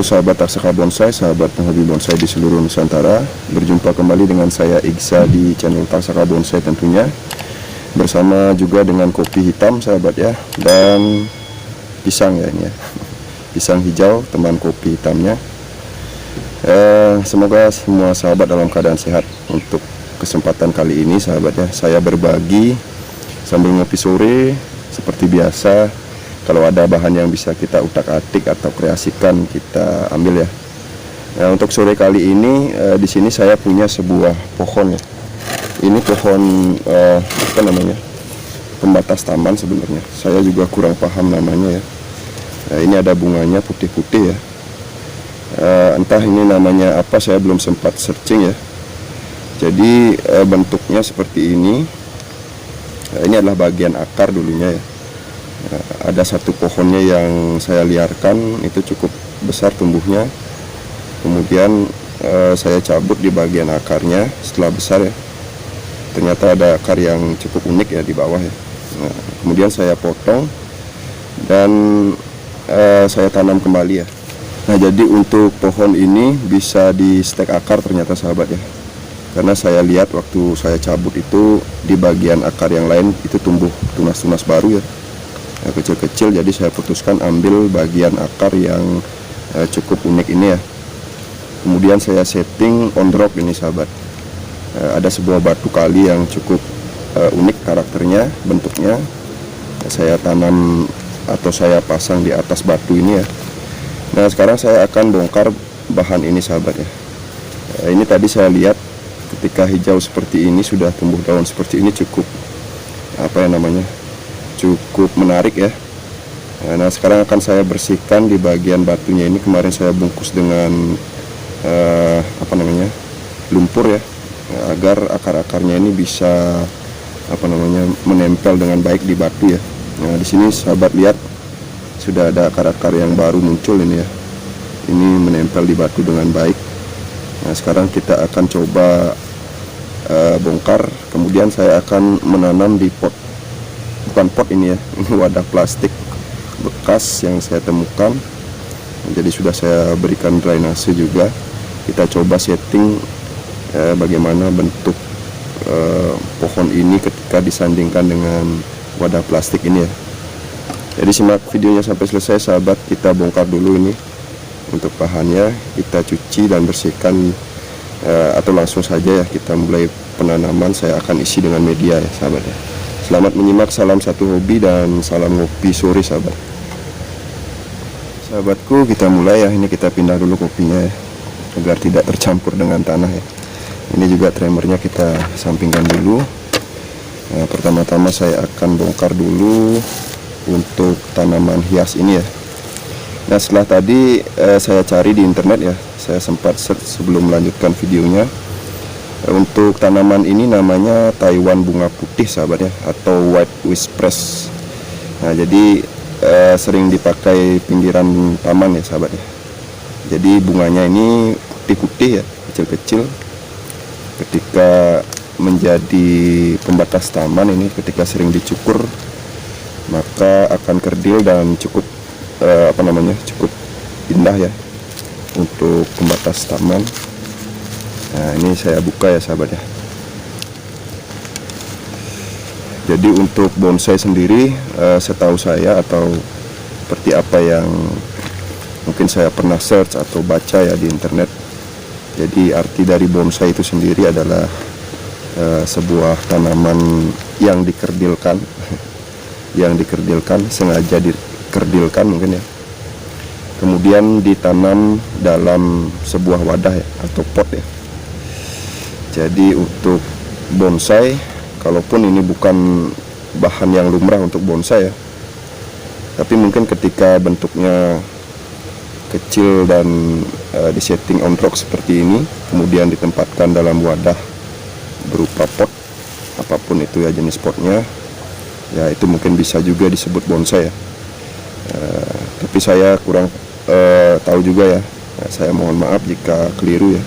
Halo sahabat Taksaka Bonsai, sahabat penghobi bonsai di seluruh Nusantara. Berjumpa kembali dengan saya Igza di channel Taksaka Bonsai tentunya. Bersama juga dengan kopi hitam sahabat ya, dan pisang ya ini ya. Pisang hijau teman kopi hitamnya. Semoga semua sahabat dalam keadaan sehat. Untuk kesempatan kali ini sahabat ya, saya berbagi sambil ngopi sore seperti biasa. Kalau ada bahan yang bisa kita utak-atik atau kreasikan, kita ambil ya. Nah, untuk sore kali ini di sini saya punya sebuah pohon ya. Ini pohon apa namanya? Pembatas taman sebenarnya. Saya juga kurang paham namanya ya. Nah, ini ada bunganya putih-putih ya. Entah ini namanya apa, saya belum sempat searching ya. Jadi bentuknya seperti ini. Ini adalah bagian akar dulunya ya. Ada satu pohonnya yang saya liarkan, itu cukup besar tumbuhnya. Kemudian saya cabut di bagian akarnya setelah besar ya. Ternyata ada akar yang cukup unik ya di bawah ya. Nah, kemudian saya potong dan saya tanam kembali ya. Nah, jadi untuk pohon ini bisa di stek akar ternyata sahabat ya. Karena saya lihat waktu saya cabut itu di bagian akar yang lain itu tumbuh tunas-tunas baru ya. Kecil-kecil, jadi saya putuskan ambil bagian akar yang cukup unik ini ya. Kemudian saya setting on drop ini sahabat. Ada sebuah batu kali yang cukup unik karakternya, bentuknya. Saya tanam atau saya pasang di atas batu ini ya. Nah, sekarang saya akan bongkar bahan ini sahabat ya. Ini tadi saya lihat ketika hijau seperti ini, sudah tumbuh daun seperti ini, cukup apa ya namanya, cukup menarik ya. Nah, sekarang akan saya bersihkan di bagian batunya ini. Kemarin saya bungkus dengan apa namanya, lumpur ya, agar akar-akarnya ini bisa apa namanya, menempel dengan baik di batu ya. Nah, di sini sahabat lihat sudah ada akar-akar yang baru muncul ini ya. Ini menempel di batu dengan baik. Nah, sekarang kita akan coba bongkar. Kemudian saya akan menanam di pot, bukan pot ini ya, ini wadah plastik bekas yang saya temukan. Jadi sudah saya berikan drainase juga. Kita coba setting bagaimana bentuk pohon ini ketika disandingkan dengan wadah plastik ini ya. Jadi simak videonya sampai selesai sahabat. Kita bongkar dulu ini. Untuk bahannya kita cuci dan bersihkan, atau langsung saja ya kita mulai penanaman. Saya akan isi dengan media ya sahabat ya. Selamat menyimak, salam satu hobi dan salam ngopi sore sahabat. Sahabatku, kita mulai ya. Ini kita pindah dulu kopinya ya, agar tidak tercampur dengan tanah ya. Ini juga trimmernya kita sampingkan dulu. Nah, pertama-tama saya akan bongkar dulu untuk tanaman hias ini ya. Nah, setelah tadi saya cari di internet ya, saya sempat search sebelum melanjutkan videonya. Untuk tanaman ini namanya Taiwan bunga putih sahabat ya, atau white whispers. Nah, jadi sering dipakai pinggiran taman ya sahabat ya. Jadi bunganya ini putih-putih ya, kecil-kecil. Ketika menjadi pembatas taman ini, ketika sering dicukur, maka akan kerdil dan cukup apa namanya, cukup indah ya untuk pembatas taman. Nah, ini saya buka ya sahabat ya. Jadi untuk bonsai sendiri, setahu saya atau seperti apa yang mungkin saya pernah search atau baca ya di internet. Jadi arti dari bonsai itu sendiri adalah sebuah tanaman yang dikerdilkan, yang dikerdilkan, sengaja dikerdilkan mungkin ya. Kemudian ditanam dalam sebuah wadah ya, atau pot ya. Jadi untuk bonsai, kalaupun ini bukan bahan yang lumrah untuk bonsai ya, tapi mungkin ketika bentuknya kecil dan disetting on rock seperti ini, kemudian ditempatkan dalam wadah berupa pot, apapun itu ya jenis potnya, ya itu mungkin bisa juga disebut bonsai ya. Tapi saya kurang tahu juga ya. Saya mohon maaf jika keliru ya.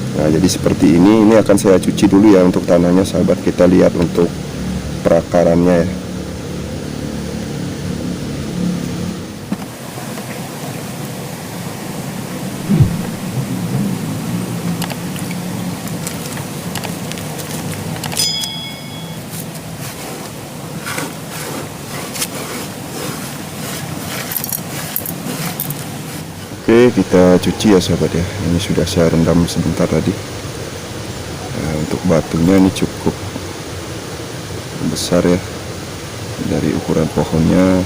Nah, jadi seperti ini akan saya cuci dulu ya untuk tanahnya sahabat. Kita lihat untuk perakarannya ya. sore kita cuci ya sahabat ya. Ini sudah saya rendam sebentar tadi. Untuk batunya ini cukup besar ya, dari ukuran pohonnya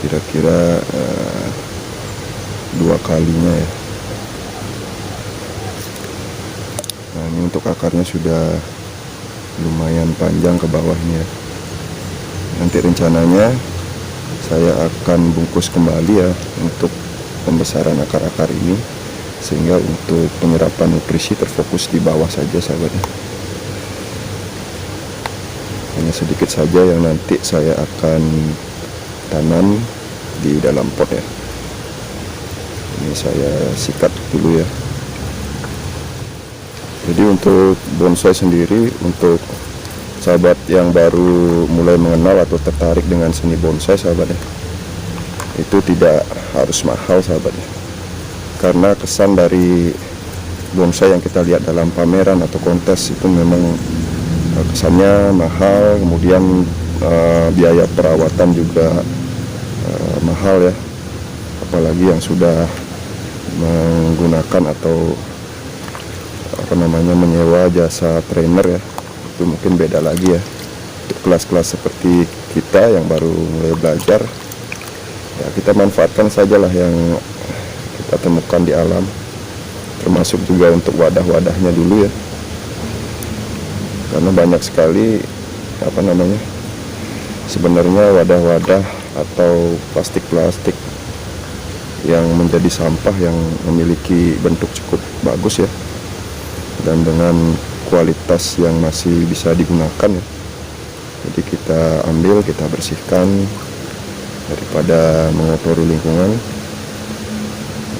kira-kira 2 kalinya ya. Nah ini untuk akarnya sudah lumayan panjang ke bawah ini ya. Nanti rencananya saya akan bungkus kembali ya untuk pembesaran akar-akar ini, sehingga untuk penyerapan nutrisi terfokus di bawah saja sahabatnya. Hanya sedikit saja yang nanti saya akan tanam di dalam pot ya. Ini saya sikat dulu ya. Jadi untuk bonsai sendiri, untuk sahabat yang baru mulai mengenal atau tertarik dengan seni bonsai sahabat ya, itu tidak harus mahal sahabat ya. Karena kesan dari bonsai yang kita lihat dalam pameran atau kontes itu memang kesannya mahal, kemudian biaya perawatan juga mahal ya. Apalagi yang sudah menggunakan atau menyewa jasa trainer ya, itu mungkin beda lagi ya. Untuk kelas-kelas seperti kita yang baru mulai belajar ya, kita manfaatkan sajalah yang kita temukan di alam, termasuk juga untuk wadah-wadahnya dulu ya, karena banyak sekali sebenarnya wadah-wadah atau plastik-plastik yang menjadi sampah yang memiliki bentuk cukup bagus ya, dan dengan kualitas yang masih bisa digunakan ya. Jadi kita ambil, kita bersihkan daripada mengotori lingkungan.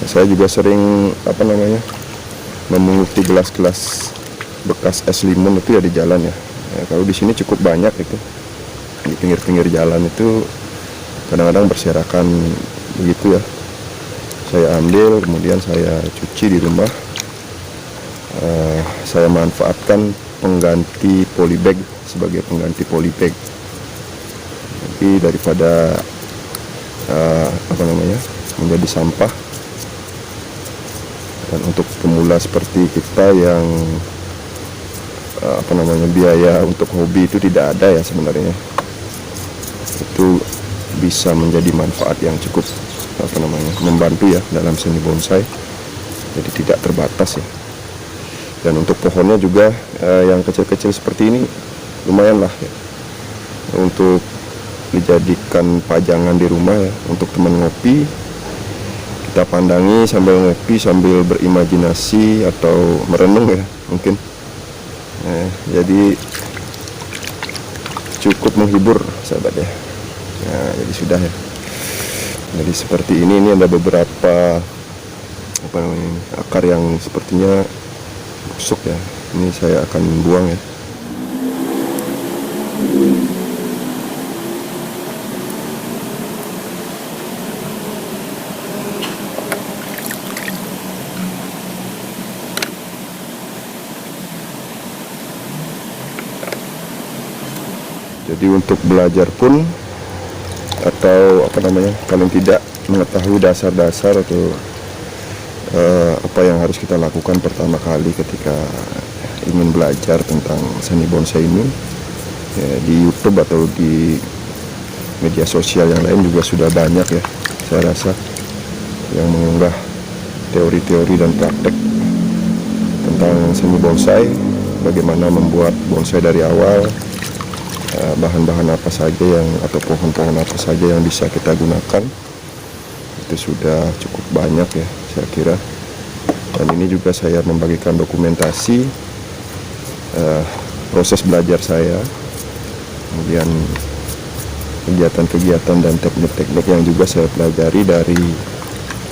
Saya juga sering memunguti gelas-gelas bekas es limun itu ya di jalan ya. Kalau di sini cukup banyak itu, di pinggir-pinggir jalan itu kadang-kadang berserakan begitu ya. Saya ambil, kemudian saya cuci di rumah. Saya manfaatkan pengganti polybag sebagai pengganti polybag. Jadi daripada menjadi sampah. Dan untuk pemula seperti kita yang biaya untuk hobi itu tidak ada ya sebenarnya, itu bisa menjadi manfaat yang cukup membantu ya dalam seni bonsai. Jadi tidak terbatas ya. Dan untuk pohonnya juga yang kecil-kecil seperti ini lumayan lah ya, untuk dijadikan pajangan di rumah ya, untuk teman ngopi kita pandangi sambil ngopi, sambil berimajinasi atau merenung ya mungkin. Jadi cukup menghibur sahabat ya. Nah, jadi sudah ya. Jadi seperti ini ada beberapa akar yang sepertinya busuk ya. Ini saya akan buang ya. Jadi untuk belajar pun atau paling tidak mengetahui dasar-dasar atau apa yang harus kita lakukan pertama kali ketika ingin belajar tentang seni bonsai ini ya, di YouTube atau di media sosial yang lain juga sudah banyak ya, saya rasa, yang mengunggah teori-teori dan praktek tentang seni bonsai, bagaimana membuat bonsai dari awal, bahan-bahan apa saja yang atau pohon-pohon apa saja yang bisa kita gunakan. Itu sudah cukup banyak ya saya kira. Dan ini juga saya membagikan dokumentasi proses belajar saya, kemudian kegiatan-kegiatan dan teknik-teknik yang juga saya pelajari dari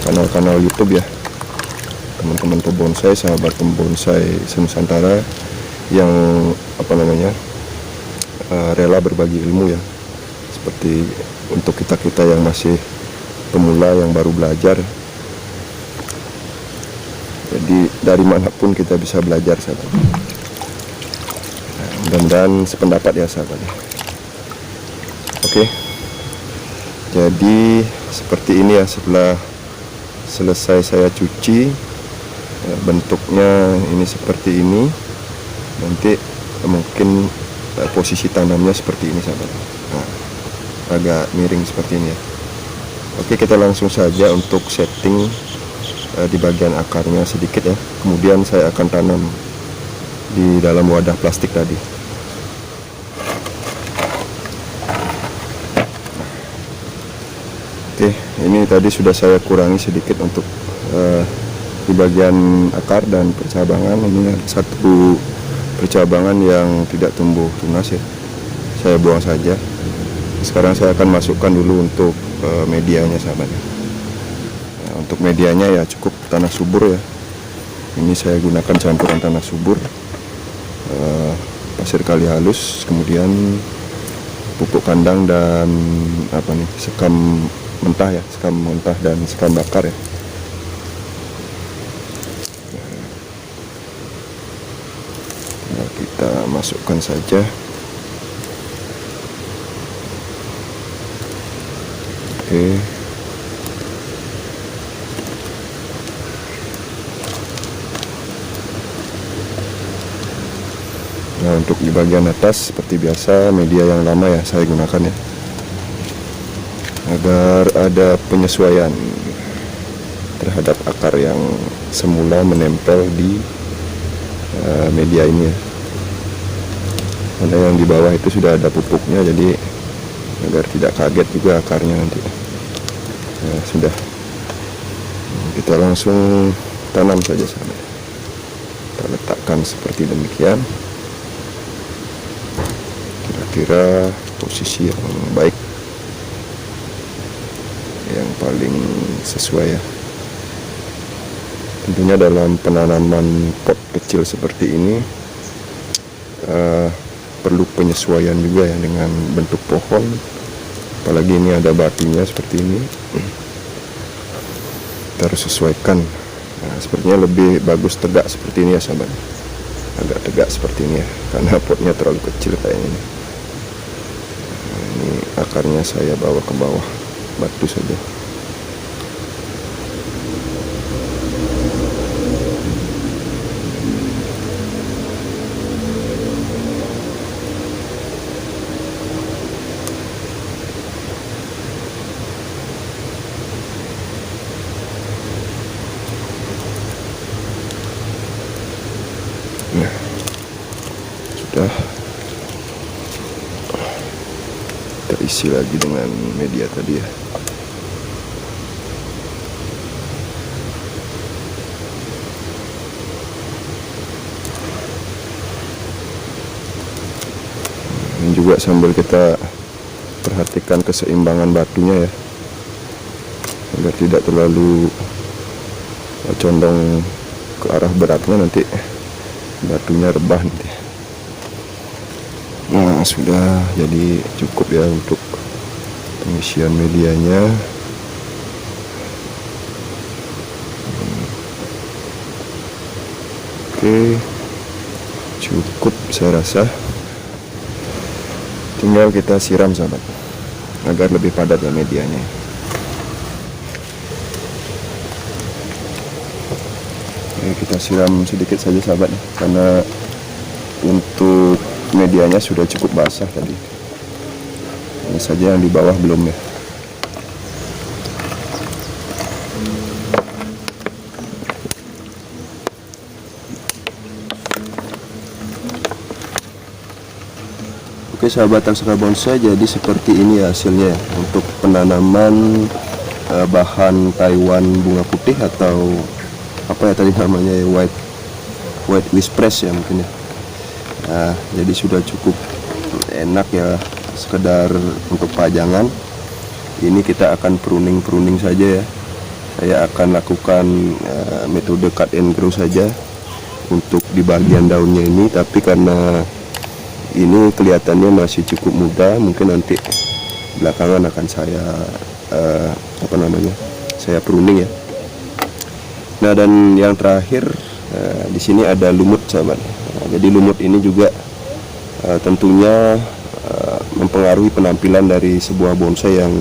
kanal-kanal YouTube ya, teman-teman pembonsai, sahabat pembonsai Nusantara yang rela berbagi ilmu ya, seperti untuk kita yang masih pemula yang baru belajar. Jadi dari manapun kita bisa belajar sahabat. Mudah-mudahan sependapat ya sahabat. Oke. Jadi seperti ini ya, setelah selesai saya cuci, bentuknya ini seperti ini. Nanti mungkin posisi tanamnya seperti ini sahabat. Nah, agak miring seperti ini ya. Oke, kita langsung saja untuk setting di bagian akarnya sedikit ya. Kemudian saya akan tanam di dalam wadah plastik tadi. Oke, ini tadi sudah saya kurangi sedikit untuk di bagian akar dan percabangan. Ini ada satu percabangan yang tidak tumbuh tunas ya, saya buang saja. Sekarang saya akan masukkan dulu untuk medianya sahabat. Nah, untuk medianya ya cukup tanah subur ya. Ini saya gunakan campuran tanah subur, pasir kali halus, kemudian pupuk kandang dan sekam mentah ya, sekam mentah dan sekam bakar ya. Nah, kita masukkan saja. Oke. Nah, untuk di bagian atas seperti biasa media yang lama ya saya gunakan ya, agar ada penyesuaian terhadap akar yang semula menempel di media ini ya. Karena yang di bawah itu sudah ada pupuknya, jadi agar tidak kaget juga akarnya nanti. Nah, sudah, kita langsung tanam saja sahabat. Kita letakkan seperti demikian, kira-kira posisi yang baik, yang paling sesuai ya. Tentunya dalam penanaman pot kecil seperti ini perlu penyesuaian juga ya dengan bentuk pohon, apalagi ini ada batunya seperti ini. Kita harus sesuaikan. Nah, sepertinya lebih bagus tegak seperti ini ya sahabat, agak tegak seperti ini ya, karena potnya terlalu kecil kayaknya ini. Nah, ini akarnya saya bawa ke bawah batu saja. Nah, sudah terisi lagi dengan media tadi ya. Ini juga sambil kita perhatikan keseimbangan batunya ya, agar tidak terlalu condong ke arah beratnya, nanti batunya rebah nanti. Nah, sudah, jadi cukup ya untuk pengisian medianya. Oke, cukup saya rasa. Tinggal kita siram sahabat, agar lebih padat ya medianya. Kita siram sedikit saja sahabat, karena untuk medianya sudah cukup basah tadi. Ini saja yang di bawah belum ya. Oke sahabat Aksara Bonsai, jadi seperti ini hasilnya untuk penanaman bahan Taiwan bunga putih, atau apa ya tadi namanya, white wish press ya mungkin ya. Nah, jadi sudah cukup enak ya, sekedar untuk pajangan. Ini kita akan pruning saja ya. Saya akan lakukan metode cut and grow saja untuk di bagian daunnya ini, tapi karena ini kelihatannya masih cukup muda, mungkin nanti belakangan akan saya saya pruning ya. Nah, dan yang terakhir di sini ada lumut sahabat. Nah, jadi lumut ini juga tentunya mempengaruhi penampilan dari sebuah bonsai yang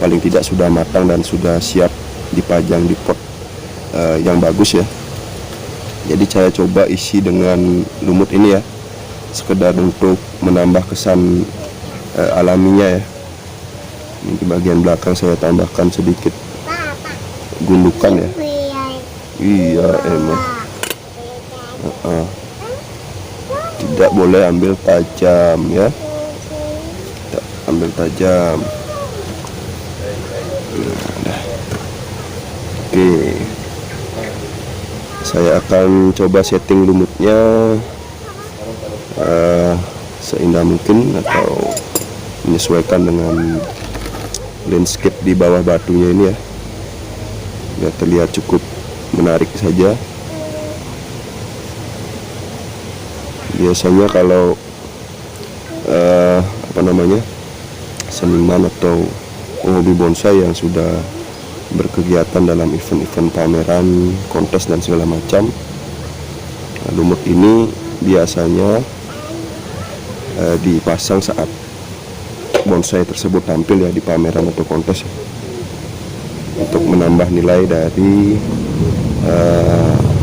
paling tidak sudah matang dan sudah siap dipajang di pot yang bagus ya. Jadi saya coba isi dengan lumut ini ya, sekedar untuk menambah kesan alaminya ya. Ini di bagian belakang saya tambahkan sedikit gundukan ya. Iya emang. Tidak boleh ambil tajam ya. Tidak ambil tajam. Nah, oke. Saya akan coba setting lumutnya seindah mungkin atau menyesuaikan dengan landscape di bawah batunya ini ya, biar terlihat cukup menarik saja. Biasanya kalau seniman atau hobi bonsai yang sudah berkegiatan dalam event-event pameran, kontes dan segala macam, lumut ini biasanya dipasang saat bonsai tersebut tampil ya di pameran atau kontes ya, untuk menambah nilai dari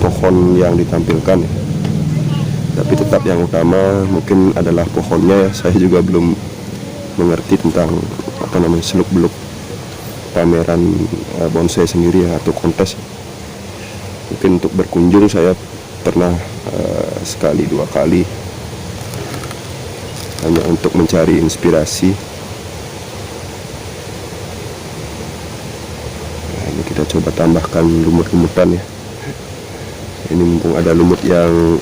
pohon yang ditampilkan ya. Tapi tetap yang utama mungkin adalah pohonnya ya. Saya juga belum mengerti tentang seluk-beluk pameran bonsai sendiri ya, atau kontes. Mungkin untuk berkunjung saya pernah sekali dua kali, hanya untuk mencari inspirasi. Nah, ini kita coba tambahkan lumut-lumutan ya. Ini mumpung ada lumut yang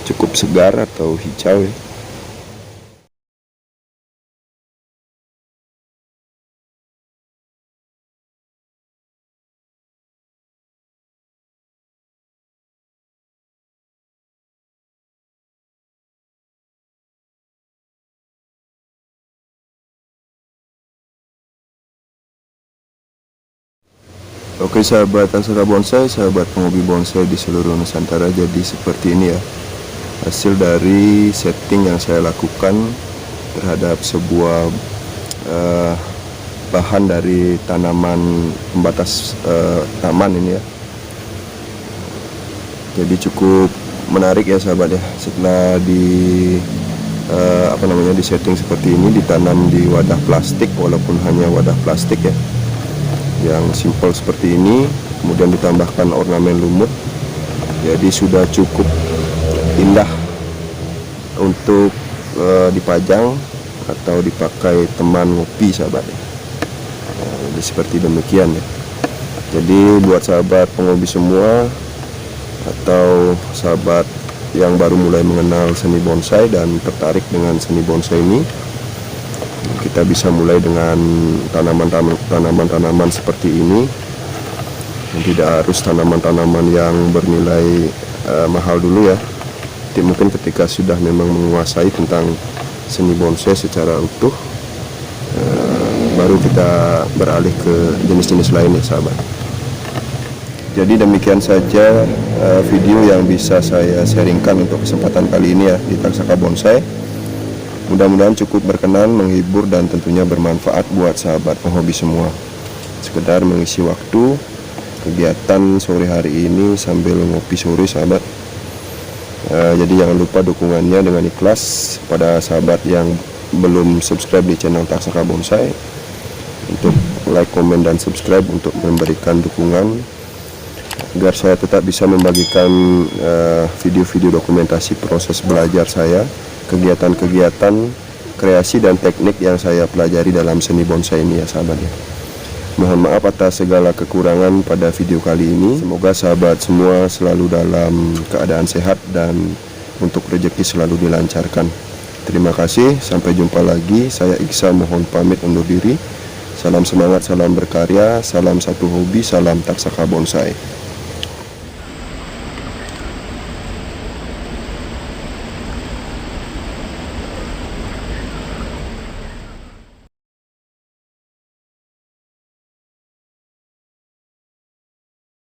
cukup segar atau hijau ya. Oke sahabat Taksaka Bonsai, sahabat penghobi bonsai di seluruh Nusantara, jadi seperti ini ya hasil dari setting yang saya lakukan terhadap sebuah bahan dari tanaman pembatas taman ini ya. Jadi cukup menarik ya sahabat ya, setelah di setting seperti ini, ditanam di wadah plastik, walaupun hanya wadah plastik ya, yang simple seperti ini, kemudian ditambahkan ornamen lumut, jadi sudah cukup indah untuk dipajang atau dipakai teman ngopi sahabat ya. Jadi seperti demikian ya. Jadi buat sahabat penghobi semua atau sahabat yang baru mulai mengenal seni bonsai dan tertarik dengan seni bonsai ini, kita bisa mulai dengan tanaman-tanaman seperti ini, dan tidak harus tanaman-tanaman yang bernilai mahal dulu ya. Jadi mungkin ketika sudah memang menguasai tentang seni bonsai secara utuh, baru kita beralih ke jenis-jenis lain ya sahabat. Jadi demikian saja video yang bisa saya sharingkan untuk kesempatan kali ini ya di Taksaka Bonsai. Mudah-mudahan cukup berkenan, menghibur, dan tentunya bermanfaat buat sahabat penghobi semua. Sekedar mengisi waktu kegiatan sore hari ini sambil ngopi sore sahabat. Jadi jangan lupa dukungannya dengan ikhlas pada sahabat yang belum subscribe di channel Taksaka Bonsai, untuk like, komen, dan subscribe untuk memberikan dukungan agar saya tetap bisa membagikan video-video dokumentasi proses belajar saya, kegiatan-kegiatan kreasi dan teknik yang saya pelajari dalam seni bonsai ini ya sahabat ya. Mohon maaf atas segala kekurangan pada video kali ini. Semoga sahabat semua selalu dalam keadaan sehat dan untuk rezeki selalu dilancarkan. Terima kasih, sampai jumpa lagi. Saya Iksa mohon pamit undur diri. Salam semangat, salam berkarya, salam satu hobi, salam Taksaka Bonsai.